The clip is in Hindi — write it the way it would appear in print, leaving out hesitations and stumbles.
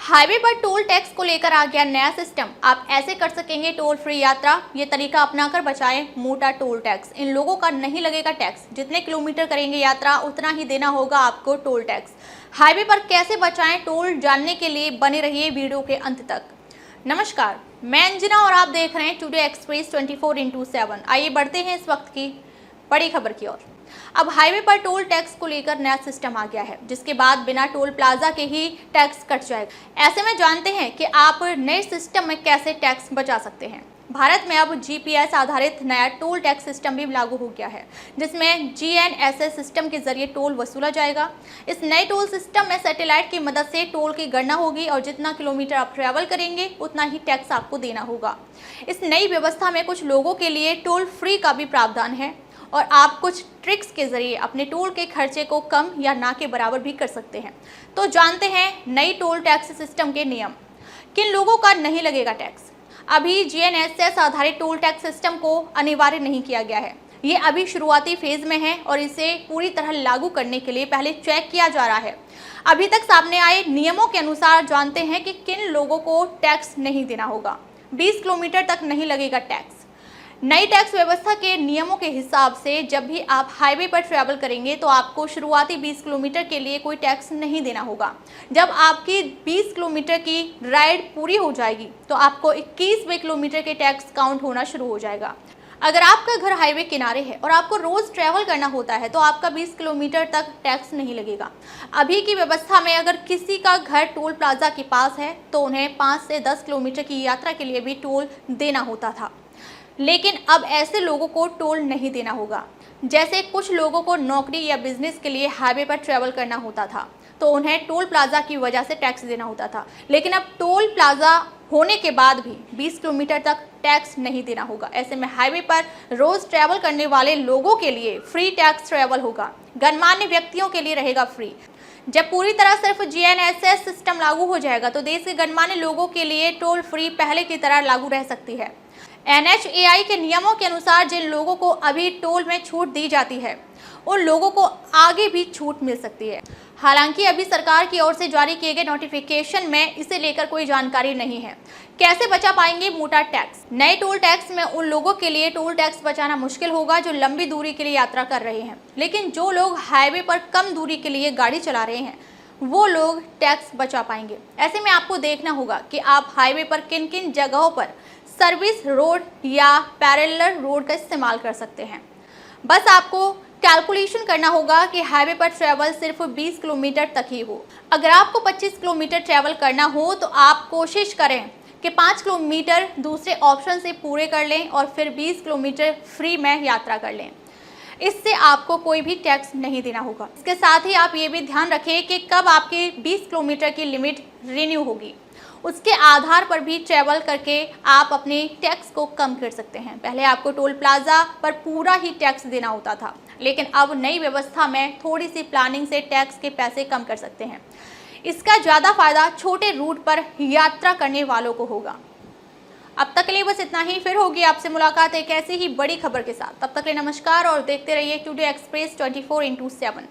हाईवे पर टोल टैक्स को लेकर आ गया नया सिस्टम। आप ऐसे कर सकेंगे टोल फ्री यात्रा। ये तरीका अपनाकर बचाएं मोटा टोल टैक्स। इन लोगों का नहीं लगेगा टैक्स। जितने किलोमीटर करेंगे यात्रा उतना ही देना होगा आपको टोल टैक्स। हाईवे पर कैसे बचाएं टोल, जानने के लिए बने रहिए वीडियो के अंत तक। नमस्कार, मैं अंजना और आप देख रहे हैं टुडे एक्सप्रेस 24/7। आइए बढ़ते हैं इस वक्त की बड़ी खबर की ओर। अब हाईवे पर टोल टैक्स को लेकर नया सिस्टम आ गया है, जिसके बाद बिना टोल प्लाजा के ही टैक्स कट जाएगा। ऐसे में जानते हैं कि आप नए सिस्टम में कैसे टैक्स बचा सकते हैं। भारत में अब जीपीएस आधारित नया टोल टैक्स सिस्टम भी लागू हो गया है, जिसमें जीएनएसएस सिस्टम के जरिए टोल वसूला जाएगा। इस नए टोल सिस्टम में सैटेलाइट की मदद से टोल की गणना होगी और जितना किलोमीटर आप ट्रैवल करेंगे उतना ही टैक्स आपको देना होगा। इस नई व्यवस्था में कुछ लोगों के लिए टोल फ्री का भी प्रावधान है और आप कुछ ट्रिक्स के जरिए अपने टोल के खर्चे को कम या ना के बराबर भी कर सकते हैं। तो जानते हैं नई टोल टैक्स सिस्टम के नियम। किन लोगों का नहीं लगेगा टैक्स। अभी जीएनएसएस आधारित टोल टैक्स सिस्टम को अनिवार्य नहीं किया गया है। ये अभी शुरुआती फेज में है और इसे पूरी तरह लागू करने के लिए पहले चेक किया जा रहा है। अभी तक सामने आए नियमों के अनुसार जानते हैं कि किन लोगों को टैक्स नहीं देना होगा। 20 किलोमीटर तक नहीं लगेगा टैक्स। नई टैक्स व्यवस्था के नियमों के हिसाब से जब भी आप हाईवे पर ट्रैवल करेंगे तो आपको शुरुआती 20 किलोमीटर के लिए कोई टैक्स नहीं देना होगा। जब आपकी 20 किलोमीटर की राइड पूरी हो जाएगी तो आपको 21वें किलोमीटर के टैक्स काउंट होना शुरू हो जाएगा। अगर आपका घर हाईवे किनारे है और आपको रोज ट्रैवल करना होता है तो आपका 20 किलोमीटर तक टैक्स नहीं लगेगा। अभी की व्यवस्था में अगर किसी का घर टोल प्लाजा के पास है तो उन्हें 5 से 10 किलोमीटर की यात्रा के लिए भी टोल देना होता था, लेकिन अब ऐसे लोगों को टोल नहीं देना होगा। जैसे कुछ लोगों को नौकरी या बिजनेस के लिए हाईवे पर ट्रैवल करना होता था तो उन्हें टोल प्लाजा की वजह से टैक्स देना होता था, लेकिन अब टोल प्लाजा होने के बाद भी 20 किलोमीटर तक टैक्स नहीं देना होगा। ऐसे में हाईवे पर रोज ट्रैवल करने वाले लोगों के लिए फ्री टैक्स ट्रैवल होगा। गणमान्य व्यक्तियों के लिए रहेगा फ्री। जब पूरी तरह सिर्फ जीएनएसएस सिस्टम लागू हो जाएगा तो देश के गणमान्य लोगों के लिए टोल फ्री पहले की तरह लागू रह सकती है। एनएचएआई के नियमों के अनुसार जिन लोगों को अभी टोल में छूट दी जाती है उन लोगों को आगे भी छूट मिल सकती है। हालांकि अभी सरकार की ओर से जारी किए गए नोटिफिकेशन में इसे लेकर कोई जानकारी नहीं है। कैसे बचा पाएंगे मोटा टैक्स। नए टोल टैक्स में उन लोगों के लिए टोल टैक्स बचाना मुश्किल होगा जो लंबी दूरी के लिए यात्रा कर रहे हैं, लेकिन जो लोग हाईवे पर कम दूरी के लिए गाड़ी चला रहे हैं वो लोग टैक्स बचा पाएंगे। ऐसे में आपको देखना होगा कि आप हाईवे पर किन किन जगहों पर सर्विस रोड या पैरेलल रोड का इस्तेमाल कर सकते हैं। बस आपको कैलकुलेशन करना होगा कि हाईवे पर ट्रैवल सिर्फ 20 किलोमीटर तक ही हो। अगर आपको 25 किलोमीटर ट्रैवल करना हो तो आप कोशिश करें कि 5 किलोमीटर दूसरे ऑप्शन से पूरे कर लें और फिर 20 किलोमीटर फ्री में यात्रा कर लें। इससे आपको कोई भी टैक्स नहीं देना होगा। इसके साथ ही आप ये भी ध्यान रखें कि कब आपकी 20 किलोमीटर की लिमिट रिन्यू होगी। उसके आधार पर भी ट्रैवल करके आप अपने टैक्स को कम कर सकते हैं। पहले आपको टोल प्लाजा पर पूरा ही टैक्स देना होता था, लेकिन अब नई व्यवस्था में थोड़ी सी प्लानिंग से टैक्स के पैसे कम कर सकते हैं। इसका ज़्यादा फायदा छोटे रूट पर यात्रा करने वालों को होगा। अब तक के लिए बस इतना ही। फिर होगी आपसे मुलाकात एक ऐसी ही बड़ी खबर के साथ। तब तक के लिए नमस्कार और देखते रहिए टुडे एक्सप्रेस 24/7।